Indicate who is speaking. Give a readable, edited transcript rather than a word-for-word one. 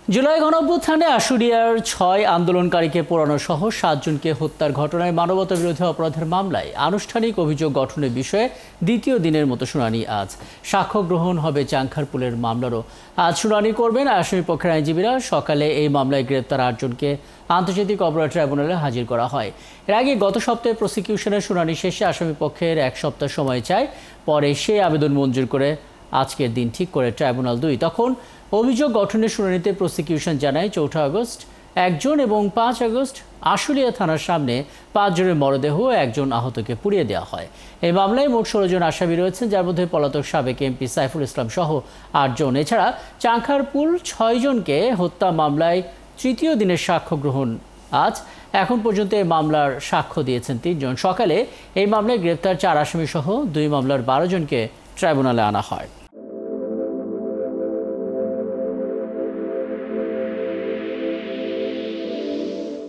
Speaker 1: জুলাই গণঅভ্যুত্থানে আশুলিয়ার ৬ আন্দোলনকারীকে পোড়ানো সহ ৭ জনকে হত্যার ঘটনায় মানবতাবিরোধী অপরাধের মামলায় আনুষ্ঠানিক অভিযোগ গঠনের বিষয়ে দ্বিতীয় দিনের মতো শুনানি আজ। সাক্ষ্য গ্রহণ হবে চাংখারপুলের মামলারও। আজ শুনানি করবেন আসামি পক্ষের আইনজীবীরা। সকালে এই মামলায় গ্রেপ্তার ৮ জনকে আন্তর্জাতিক অপরাধ ট্রাইব্যুনালে হাজির করা হয়। এর আগে গত সপ্তাহে প্রসিকিউশনের শুনানি শেষে আসামি পক্ষের ১ সপ্তাহ সময় চায়। পরে সেই আবেদন মঞ্জুর করে আজকের দিন ঠিক করে ট্রাইব্যুনাল ২। তখন অভিযোগ গঠনের শুনানিতে প্রসিকিউশন জানায় ৪ আগস্ট ১ জন এবং ৫ আগস্ট আশুলিয়া থানার সামনে ৫ জনের মরদেহ ও ১ জন আহতকে পুড়িয়ে দেওয়া হয়। এই মামলায় মোট ১৬ জন আসামি রয়েছেন, যার মধ্যে পলাতক সাবেক এমপি সাইফুল ইসলাম সহ ৮ জন। এছাড়া চাংখারপুল ৬ জনকে হত্যা মামলায় তৃতীয় দিনের সাক্ষ্য গ্রহণ আজ। এখন পর্যন্ত এই মামলার সাক্ষ্য দিয়েছেন ৩ জন। সকালে এই মামলায় গ্রেপ্তার ৪ আসামি সহ ২ মামলার ১২ জনকে ট্রাইব্যুনালে আনা হয়।